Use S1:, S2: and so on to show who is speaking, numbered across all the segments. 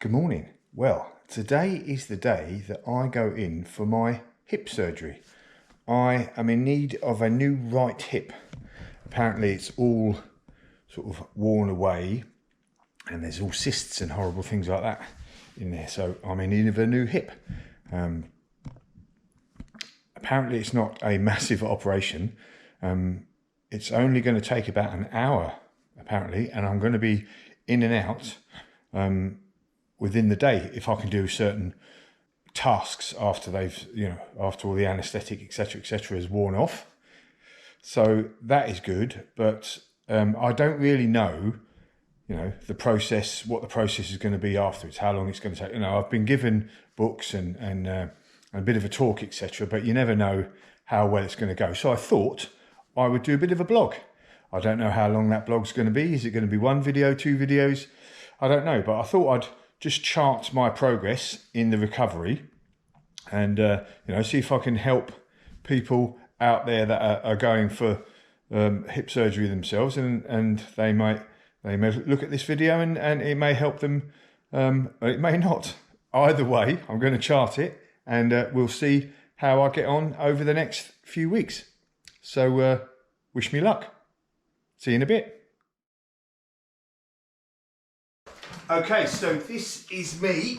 S1: Good morning. Well, today is the day that I go in for my hip surgery. I am in need of a new right hip. Apparently it's all sort of worn away and there's all cysts and horrible things like that in there. So I'm in need of a new hip. Apparently it's not a massive operation. It's only going to take about an hour apparently, and I'm going to be in and out within the day if I can do certain tasks after they've, after all the anaesthetic, etc., is worn off. So that is good, but I don't really know, the process, what the process is going to be afterwards, how long it's going to take. I've been given books and a bit of a talk, etc., but you never know how well it's going to go. So I thought I would do a bit of a blog. I don't know how long that blog's going to be. Is it going to be one video, two videos? I don't know, but I thought I'd just chart my progress in the recovery and, see if I can help people out there that are going for hip surgery themselves, and they may look at this video and it may help them, or it may not. Either way, I'm going to chart it and we'll see how I get on over the next few weeks. So wish me luck. See you in a bit. Okay, so this is me,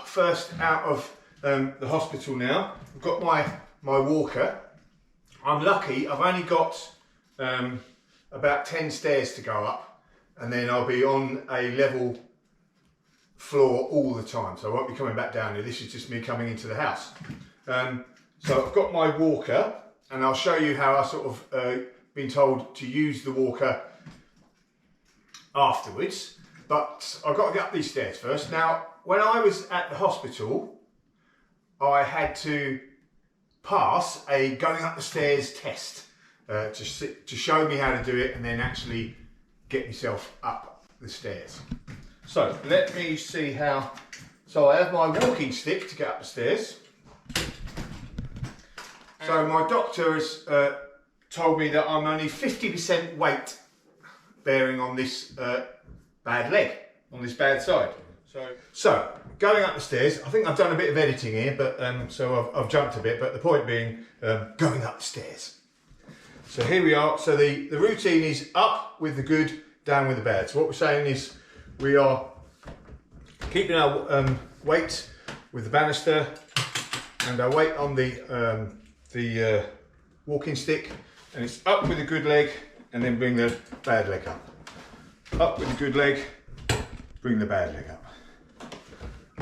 S1: first out of the hospital now. I've got my walker. I'm lucky, I've only got about 10 stairs to go up, and then I'll be on a level floor all the time, so I won't be coming back down here. This is just me coming into the house. So I've got my walker, and I'll show you how I sort of been told to use the walker afterwards. But I've got to get up these stairs first. Now, when I was at the hospital, I had to pass a going up the stairs test to show me how to do it and then actually get myself up the stairs. So let me see how. So I have my walking stick to get up the stairs. So my doctor has told me that I'm only 50% weight bearing on this bad leg, on this bad side. So going up the stairs, I think I've done a bit of editing here, but so I've jumped a bit, but the point being going up the stairs. So here we are. So the routine is up with the good, down with the bad. So what we're saying is we are keeping our weight with the banister and our weight on the walking stick, and it's up with the good leg and then bring the bad leg up. Up with the good leg, bring the bad leg up.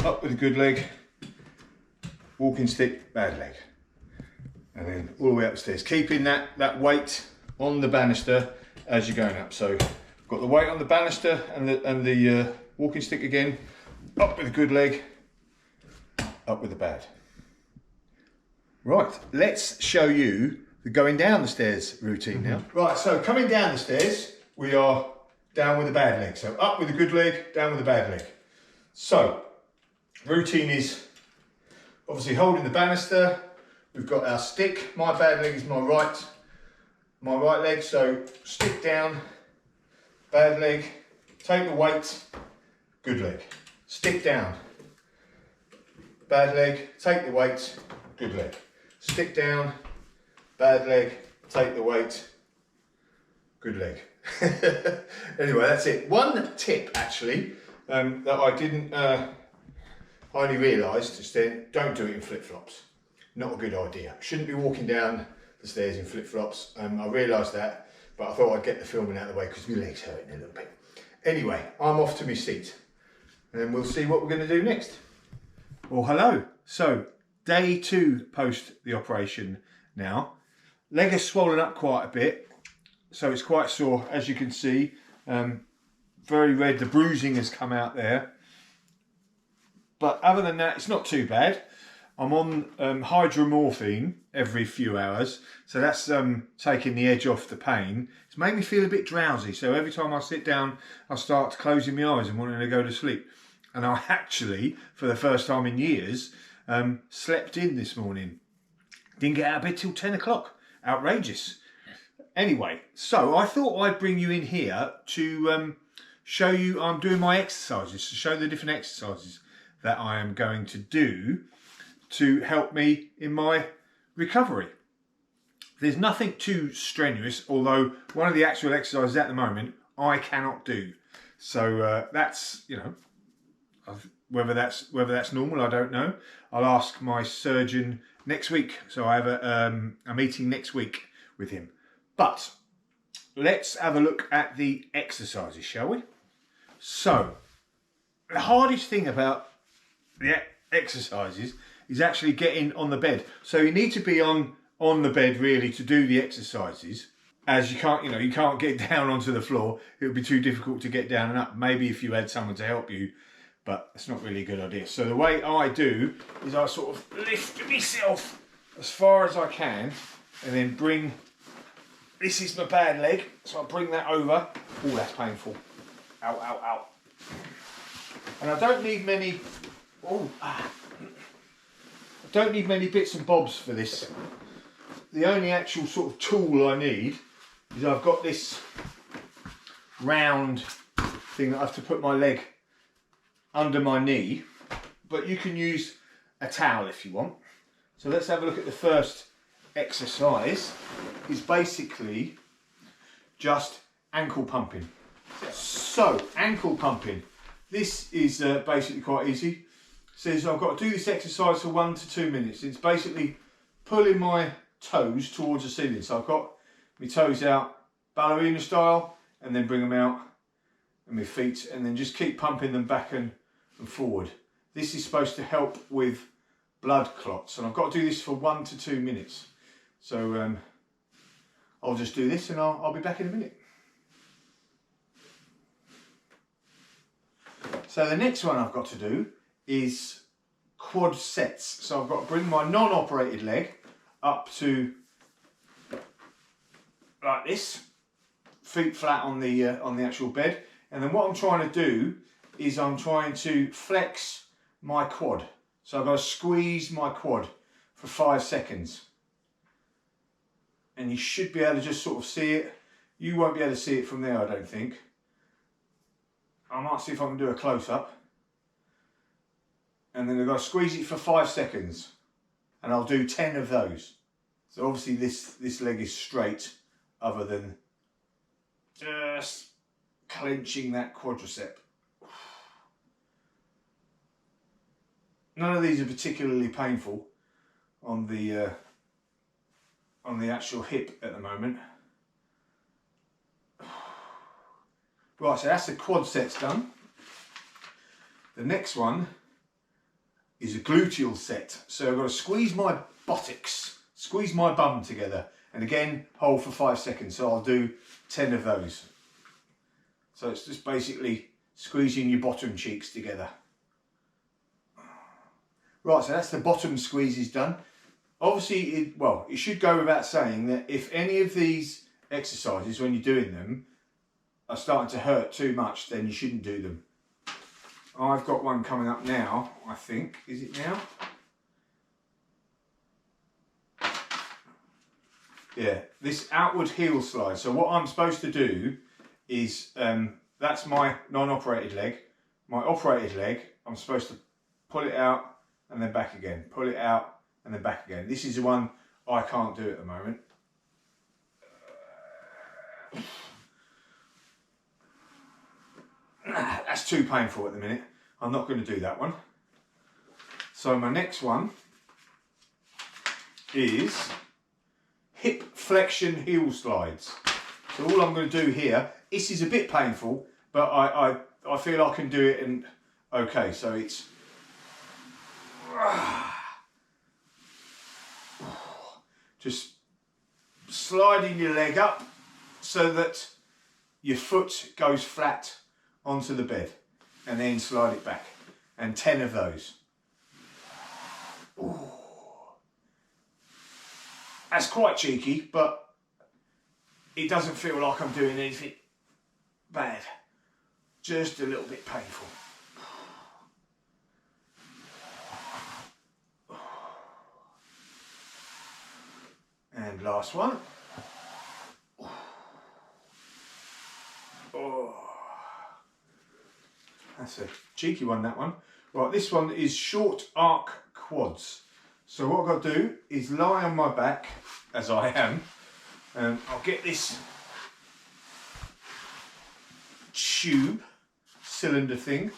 S1: Up with the good leg, walking stick, bad leg. And then all the way upstairs, keeping that weight on the banister as you're going up. So got the weight on the banister and the walking stick again. Up with the good leg, up with the bad. Right, let's show you the going down the stairs routine now. Right, so coming down the stairs, we are down with the bad leg. So up with the good leg, down with the bad leg. So routine is obviously holding the banister. We've got our stick. My bad leg is my right leg. So stick down, bad leg, take the weight, good leg. Stick down, bad leg, take the weight, good leg. Stick down, bad leg, take the weight, good leg. Anyway, that's it. One tip actually that I didn't only realised just then: don't do it in flip-flops. Not a good idea. Shouldn't be walking down the stairs in flip-flops. I realised that, but I thought I'd get the filming out of the way because my leg's hurting a little bit. Anyway, I'm off to my seat and we'll see what we're going to do next. Well, hello. So day 2 post the operation now. Leg has swollen up quite a bit. So it's quite sore, as you can see, very red. The bruising has come out there. But other than that, it's not too bad. I'm on hydromorphine every few hours. So that's taking the edge off the pain. It's made me feel a bit drowsy. So every time I sit down, I start closing my eyes and wanting to go to sleep. And I actually, for the first time in years, slept in this morning. Didn't get out of bed till 10 o'clock. Outrageous. Anyway, so I thought I'd bring you in here to show you I'm doing my exercises, to show the different exercises. that I am going to do to help me in my recovery. There's nothing too strenuous, although one of the actual exercises at the moment I cannot do. So that's, you know, whether that's normal, I don't know. I'll ask my surgeon next week. So I have a meeting next week with him. But let's have a look at the exercises, shall we? So the hardest thing about the exercises is actually getting on the bed. So you need to be on the bed really to do the exercises, as you can't get down onto the floor. It would be too difficult to get down and up. Maybe if you had someone to help you, but it's not really a good idea. So the way I do is I sort of lift myself as far as I can and then bring, this is my bad leg, so I bring that over. Oh, that's painful. Ow, ow, ow. And I don't need many, I don't need many bits and bobs for this. The only actual sort of tool I need is I've got this round thing that I have to put my leg under my knee, but you can use a towel if you want. So let's have a look at the first exercise. It's basically just ankle pumping. So ankle pumping, this is basically quite easy. It says I've got to do this exercise for 1 to 2 minutes. It's basically pulling my toes towards the ceiling. So I've got my toes out ballerina style and then bring them out, and my feet, and then just keep pumping them back and forward. This is supposed to help with blood clots, and I've got to do this for 1 to 2 minutes. So I'll just do this and I'll be back in a minute. So the next one I've got to do is quad sets. So I've got to bring my non-operated leg up to like this, feet flat on the actual bed, and then what I'm trying to do is I'm trying to flex my quad. So I've got to squeeze my quad for 5 seconds, and you should be able to just sort of see it. You won't be able to see it from there, I don't think. I might see if I can do a close-up, and then I've got to squeeze it for 5 seconds, and I'll do 10 of those. So obviously this leg is straight, other than just clenching that quadricep. None of these are particularly painful on the actual hip at the moment. Right, so that's the quad sets done. The next one is a gluteal set. So I've got to squeeze my buttocks, squeeze my bum together, and again hold for 5 seconds. So I'll do 10 of those. So it's just basically squeezing your bottom cheeks together. Right, so that's the bottom squeezes done. Obviously, it should go without saying that if any of these exercises, when you're doing them, are starting to hurt too much, then you shouldn't do them. I've got one coming up now, I think. Is it now? Yeah, this outward heel slide. So what I'm supposed to do is, that's my non-operated leg. My operated leg, I'm supposed to pull it out and then back again. Pull it out and then back again. This is the one I can't do at the moment. That's too painful at the minute. I'm not going to do that one. So my next one is hip flexion heel slides. So all I'm going to do here, this is a bit painful, but I feel I can do it and okay. So it's just sliding your leg up so that your foot goes flat onto the bed, and then slide it back, and 10 of those. Ooh. That's quite cheeky, but it doesn't feel like I'm doing anything bad, just a little bit painful. And last one. Oh, that's a cheeky one, that one. Right, this one is short arc quads. So what I've got to do is lie on my back, as I am, and I'll get this tube cylinder thing.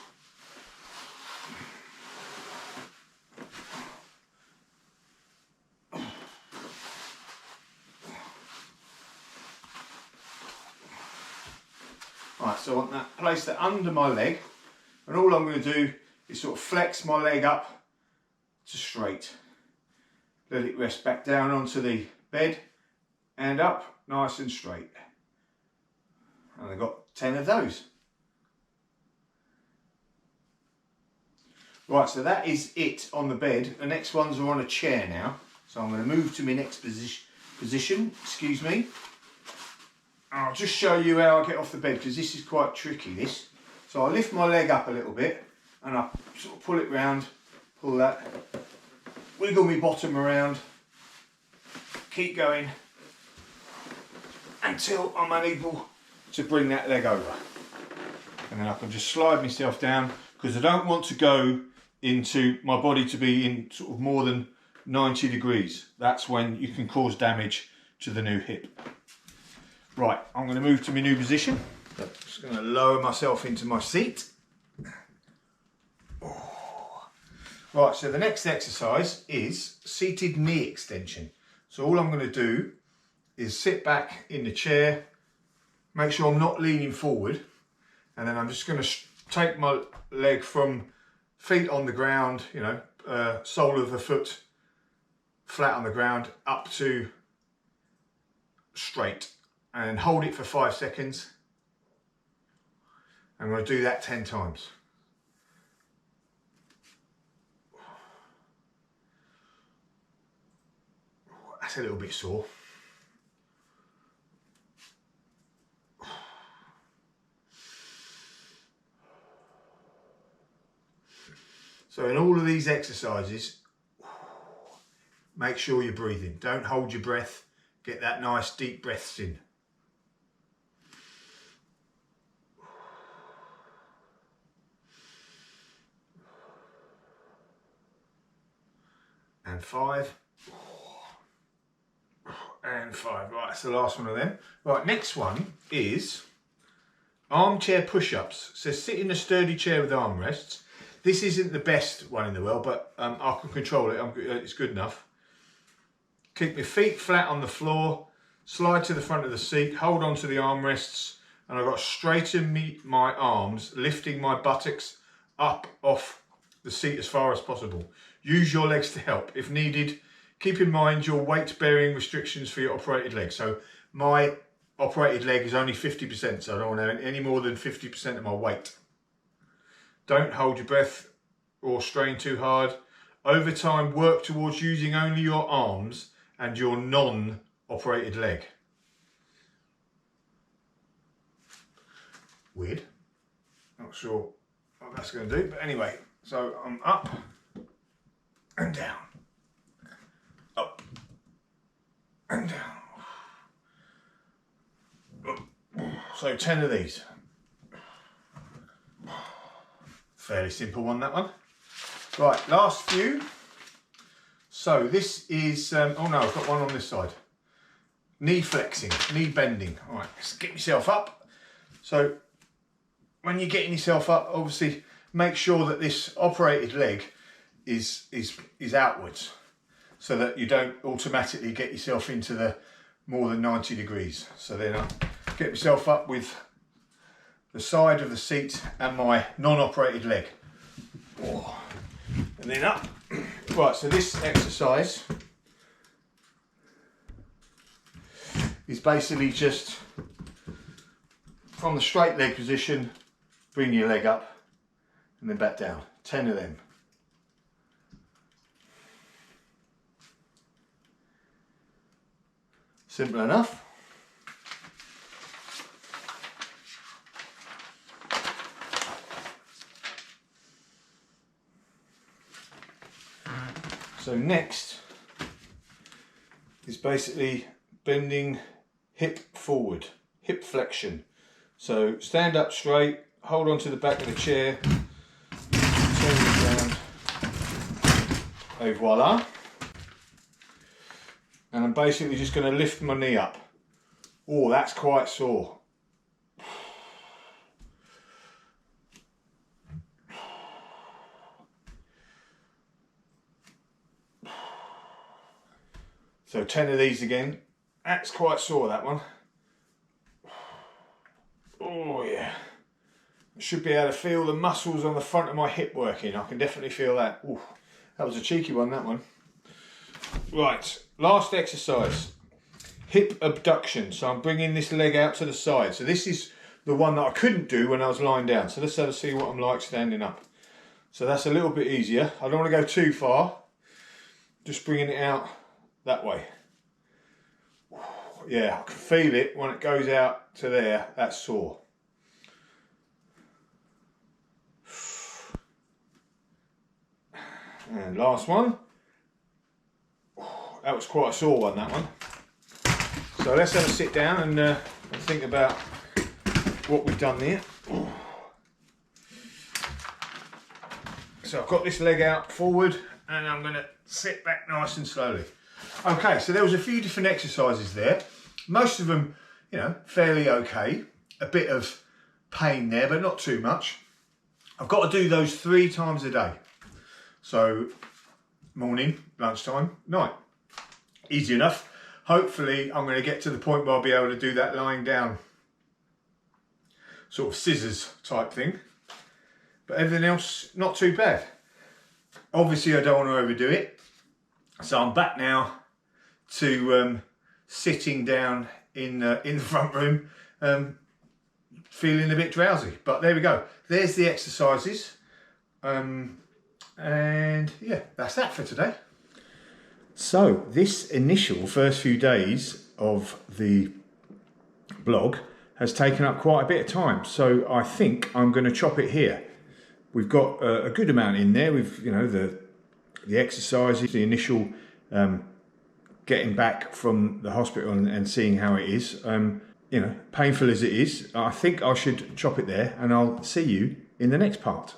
S1: Right, so I want that, place that under my leg, and all I'm going to do is sort of flex my leg up to straight. Let it rest back down onto the bed and up nice and straight. And I've got 10 of those. Right, so that is it on the bed. The next ones are on a chair now. So I'm going to move to my next position, excuse me. I'll just show you how I get off the bed, because this is quite tricky, this. So I lift my leg up a little bit and I sort of pull it round, pull that, wiggle my bottom around, keep going until I'm unable to bring that leg over. And then I can just slide myself down, because I don't want to go into my body to be in sort of more than 90 degrees. That's when you can cause damage to the new hip. Right, I'm going to move to my new position. I'm just going to lower myself into my seat. Right, so the next exercise is seated knee extension. So all I'm going to do is sit back in the chair, make sure I'm not leaning forward, and then I'm just going to take my leg from feet on the ground, you know, sole of the foot flat on the ground, up to straight, and hold it for 5 seconds. I'm going to do that 10 times. That's a little bit sore. So in all of these exercises, make sure you're breathing. Don't hold your breath. Get that nice deep breaths in. And 5. And 5. Right, that's the last one of them. Right, next one is armchair push-ups. So sit in a sturdy chair with armrests. This isn't the best one in the world, but I can control it. It's good enough. Keep my feet flat on the floor. Slide to the front of the seat. Hold on to the armrests. And I've got to straighten my arms, lifting my buttocks up off the seat as far as possible. Use your legs to help. If needed, keep in mind your weight bearing restrictions for your operated leg. So my operated leg is only 50%, so I don't want any more than 50% of my weight. Don't hold your breath or strain too hard. Over time, work towards using only your arms and your non-operated leg. Weird. Not sure what that's going to do, but anyway, so I'm up and down, up and down. So 10 of these. Fairly simple one, that one. Right, last few. So this is, oh no, I've got one on this side. Knee flexing, knee bending. All right, let's get yourself up. So when you're getting yourself up, obviously make sure that this operated leg is outwards, so that you don't automatically get yourself into the more than 90 degrees. So then I get myself up with the side of the seat and my non-operated leg. Oh. And then up. Right, so this exercise is basically just from the straight leg position, bring your leg up and then back down. 10 of them. Simple enough. So next is basically bending hip forward, hip flexion. So stand up straight, hold on to the back of the chair, turn it Et voila. And I'm basically just going to lift my knee up. Oh, that's quite sore. So 10 of these again. That's quite sore, that one. Oh yeah. I should be able to feel the muscles on the front of my hip working. I can definitely feel that. Ooh, that was a cheeky one, that one. Right, last exercise. Hip abduction. So I'm bringing this leg out to the side. So this is the one that I couldn't do when I was lying down. So let's have a see what I'm like standing up. So that's a little bit easier. I don't want to go too far. Just bringing it out that way. Yeah, I can feel it when it goes out to there. That's sore. And last one. That was quite a sore one, that one. So let's have a sit down and think about what we've done there. So I've got this leg out forward and I'm going to sit back nice and slowly. Okay, so there was a few different exercises there. Most of them, you know, fairly okay. A bit of pain there, but not too much. I've got to do those 3 times a day. So morning, lunchtime, night. Easy enough. Hopefully I'm going to get to the point where I'll be able to do that lying down. Sort of scissors type thing. But everything else, not too bad. Obviously I don't want to overdo it. So I'm back now to sitting down in the front room, feeling a bit drowsy. But there we go. There's the exercises. And yeah, that's that for today. So this initial first few days of the blog has taken up quite a bit of time. So I think I'm going to chop it here. We've got a good amount in there. We've, you know, the exercises, the initial getting back from the hospital and seeing how it is. You know, painful as it is, I think I should chop it there and I'll see you in the next part.